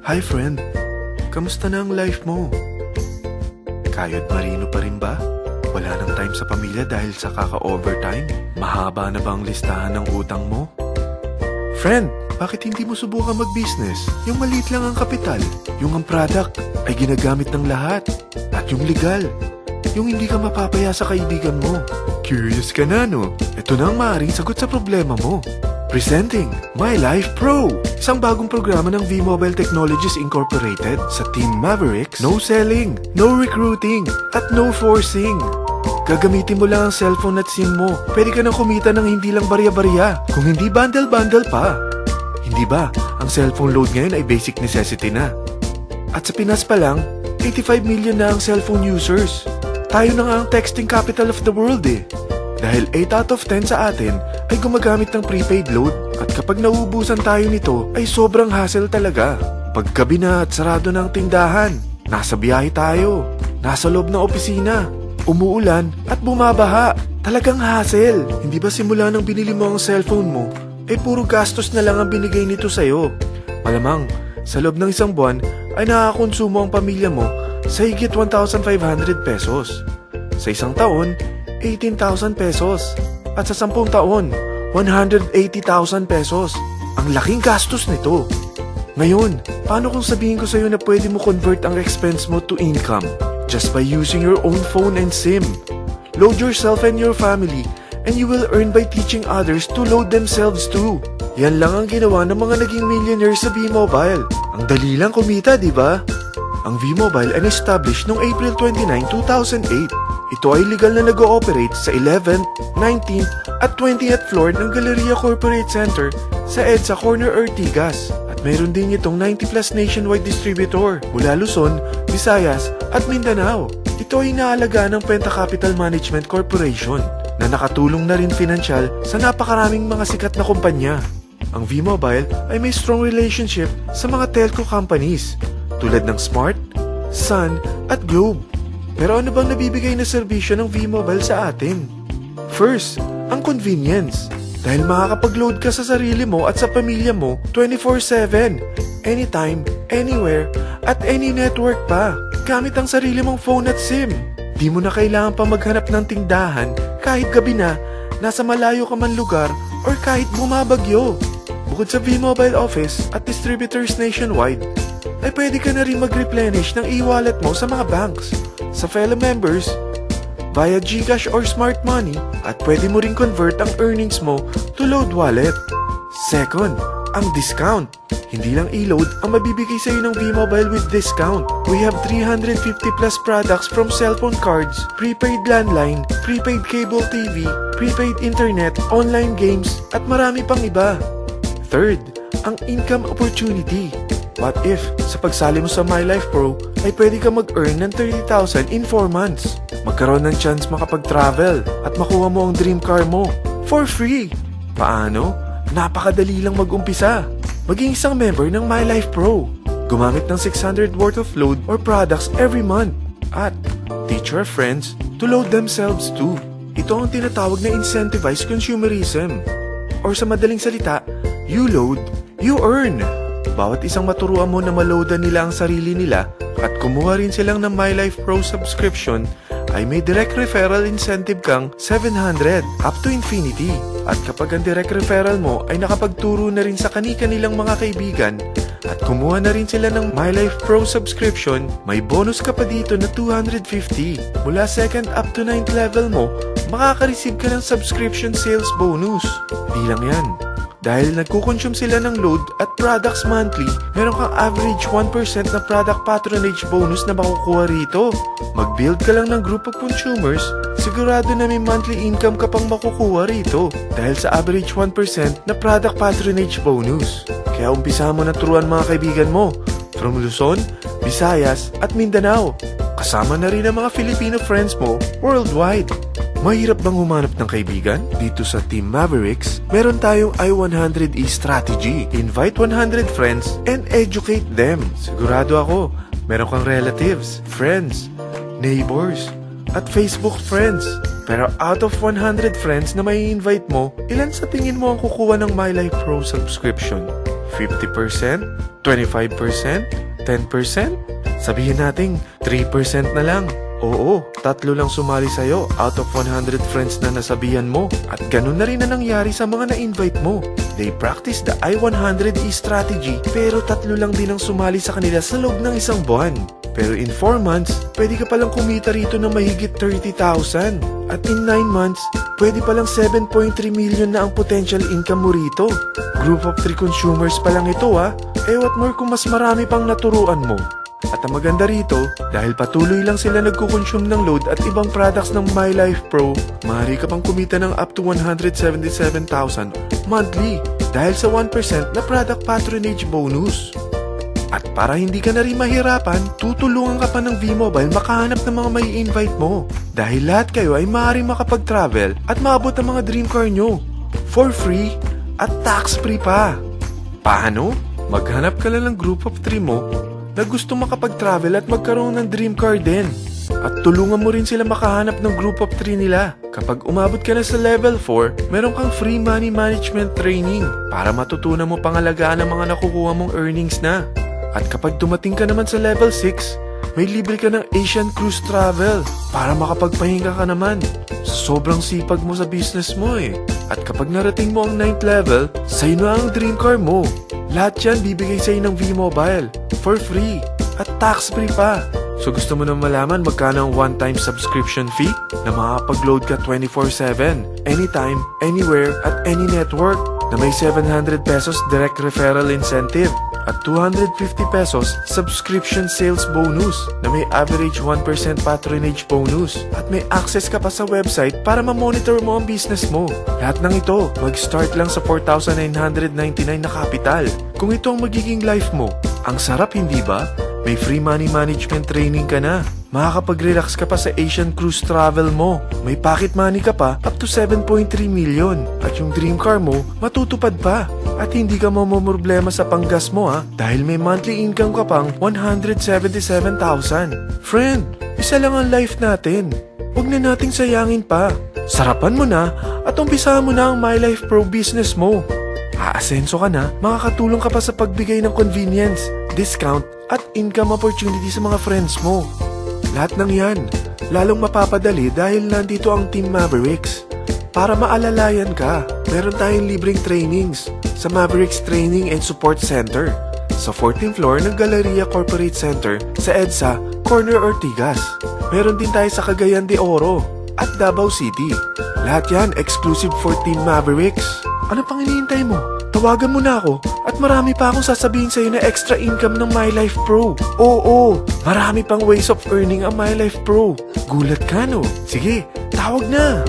Hi friend, kamusta na ang life mo? Kayod marino pa rin ba? Wala nang time sa pamilya dahil sa kaka-overtime? Mahaba na ba ang listahan ng utang mo? Friend, bakit hindi mo subukan mag-business? Yung maliit lang ang kapital, yung ang product ay ginagamit ng lahat, at yung legal, yung hindi ka mapapaya sa kaibigan mo. Curious ka na, no? Ito na ang maaaring sagot sa problema mo. Presenting My Life Pro, isang bagong programa ng V-Mobile Technologies Incorporated sa Team Mavericks. No selling, no recruiting, at no forcing. Gagamitin mo lang ang cellphone at SIM mo. Pwede ka nang kumita ng hindi lang barya-barya, kung hindi bundle-bundle pa. Hindi ba, ang cellphone load ngayon ay basic necessity na. At sa Pinas pa lang, 85 million na ang cellphone users. Tayo na nga ang texting capital of the world eh. Dahil 8 out of 10 sa atin ay gumagamit ng prepaid load, at kapag nauubusan tayo nito ay sobrang hassle talaga. Paggabi na at sarado ng tindahan, nasa biyahe tayo, nasa loob ng opisina, umuulan at bumabaha. Talagang hassle. Hindi ba simula nang binili mo ang cellphone mo, ay puro gastos na lang ang binigay nito sa'yo? Malamang, sa loob ng isang buwan ay nakakakonsumo ang pamilya mo sa higit 1,500 pesos. Sa isang taon, 18,000 pesos. At sa 10 taon, 180,000 pesos. Ang laking gastos nito. Ngayon, paano kung sabihin ko sa'yo na pwede mo convert ang expense mo to income just by using your own phone and SIM? Load yourself and your family, and you will earn by teaching others to load themselves too. Yan lang ang ginawa ng mga naging millionaires sa V-Mobile. Ang dali lang kumita, di ba? Ang V-Mobile ay established noong April 29, 2008. Ito ay legal na nag-ooperate sa 11th, 19th at 20th floor ng Galleria Corporate Center sa EDSA Corner Ortigas. At mayroon din itong 90+ nationwide distributor mula Luzon, Visayas at Mindanao. Ito ay inaalagaan ng Penta Capital Management Corporation na nakatulong na rin pinansyal sa napakaraming mga sikat na kumpanya. Ang V-Mobile ay may strong relationship sa mga telco companies tulad ng Smart, Sun at Globe. Pero ano bang nabibigay na serbisyo ng V-Mobile sa atin? First, ang convenience. Dahil makakapag-load ka sa sarili mo at sa pamilya mo 24/7, anytime, anywhere, at any network pa. Gamit ang sarili mong phone at SIM. Di mo na kailangan pa maghanap ng tindahan kahit gabi na, nasa malayo ka man lugar, or kahit bumabagyo. Bukod sa V-Mobile office at distributors nationwide, ay pwede ka na rin mag-replenish ng e-wallet mo sa mga banks, sa fellow members, via GCash or Smart Money, at pwede mo rin convert ang earnings mo to load wallet. Second, ang discount. Hindi lang e-load ang mabibigay sa'yo ng V-Mobile with discount. We have 350+ products from cellphone cards, prepaid landline, prepaid cable TV, prepaid internet, online games, at marami pang iba. Third, ang income opportunity. What if, sa pagsali mo sa My Life Pro, ay pwede ka mag-earn ng 30,000 in 4 months. Magkaroon ng chance makapag-travel at makuha mo ang dream car mo for free. Paano? Napakadali lang mag-umpisa. Maging isang member ng My Life Pro. Gumamit ng 600 worth of load or products every month. At teach your friends to load themselves too. Ito ang tinatawag na incentivized consumerism. Or sa madaling salita, you load, you earn. Bawat isang maturuan mo na maloadan nila ang sarili nila at kumuha rin silang ng My Life Pro subscription, ay may direct referral incentive kang 700 up to infinity. At kapag ang direct referral mo ay nakapagturo na rin sa kani-kanilang mga kaibigan at kumuha na rin sila ng My Life Pro subscription, may bonus ka pa dito na 250. Mula 2nd up to 9th level mo, makaka-receive ka ng subscription sales bonus. Di lang yan. Dahil nagkukonsume sila ng load at products monthly, meron kang average 1% na product patronage bonus na makukuha rito. Mag-build ka lang ng group of consumers, sigurado na may monthly income ka pang makukuha rito dahil sa average 1% na product patronage bonus. Kaya umpisa mo na turuan mga kaibigan mo from Luzon, Visayas at Mindanao. Kasama na rin ang mga Filipino friends mo worldwide. Mahirap bang humanap ng kaibigan? Dito sa Team Mavericks, meron tayong I100E strategy. Invite 100 friends and educate them. Sigurado ako, meron kang relatives, friends, neighbors, at Facebook friends. Pero out of 100 friends na may invite mo, ilan sa tingin mo ang kukuha ng My Life Pro subscription? 50%? 25%? 10%? Sabihin nating 3% na lang. Oo, 3 lang sumali sa'yo out of 100 friends na nasabihan mo. At ganun na rin na nangyari sa mga na-invite mo. They practice the I-100E strategy pero 3 lang din ang sumali sa kanila sa loob ng 1 buwan. Pero in 4 months, pwede ka palang kumita rito ng mahigit 30,000. At in 9 months, pwede palang 7.3 million na ang potential income mo rito. Group of 3 consumers pa lang ito what more kung mas marami pang naturuan mo. At ang maganda rito, dahil patuloy lang sila nagkukonsume ng load at ibang products ng My Life Pro, maaari ka pang kumita ng up to 177,000 monthly dahil sa 1% na product patronage bonus. At para hindi ka na rin mahirapan, tutulungan ka pa ng V-Mobile makahanap ng mga may invite mo. Dahil lahat kayo ay maaaring makapag-travel at maabot ang mga dream car nyo. For free at tax-free pa. Paano? Maghanap ka lang ng group of 3 mo na gusto makapag-travel at magkaroon ng dream car din. At tulungan mo rin sila makahanap ng group of 3 nila. Kapag umabot ka na sa level 4, meron kang free money management training para matutunan mo pangalagaan ang mga nakukuha mong earnings na. At kapag dumating ka naman sa level 6, may libre ka ng Asian Cruise Travel para makapagpahinga ka naman. Sobrang sipag mo sa business mo At kapag narating mo ang 9th level, sa'yo na ang dream car mo. Lahat yan bibigay sa'yo ng V-Mobile for free at tax-free pa. So gusto mo nang malaman magkano ang one-time subscription fee na makakapag-load ka 24/7, anytime, anywhere, at any network na may 700 pesos direct referral incentive at 250 pesos subscription sales bonus na may average 1% patronage bonus at may access ka pa sa website para ma-monitor mo ang business mo. Lahat ng ito, mag-start lang sa 4,999 na capital. Kung ito ang magiging life mo, ang sarap hindi ba? May free money management training ka na. Makakapag-relax ka pa sa Asian Cruise Travel mo. May pocket money ka pa up to 7.3 million. At yung dream car mo, matutupad pa. At hindi ka mamomroblema sa panggas mo dahil may monthly income ka pang 177,000. Friend, isa lang ang life natin. Huwag na nating sayangin pa. Sarapan mo na at umpisahan mo na ang My Life Pro business mo. Aasenso ka na, makakatulong ka pa sa pagbigay ng convenience, discount, at income opportunity sa mga friends mo. Lahat ng yan, lalong mapapadali dahil nandito ang Team Mavericks. Para maalalayan ka, meron tayong libreng trainings sa Mavericks Training and Support Center sa 14th floor ng Galleria Corporate Center sa EDSA, Corner Ortigas. Meron din tayo sa Cagayan de Oro at Davao City. Lahat yan exclusive for Team Mavericks. Ano pang hinihintay mo? Tawagan mo na ako at marami pa akong sasabihin sa'yo na extra income ng My Life Pro. Oo, marami pang ways of earning ang My Life Pro. Gulat ka no? Sige, tawag na!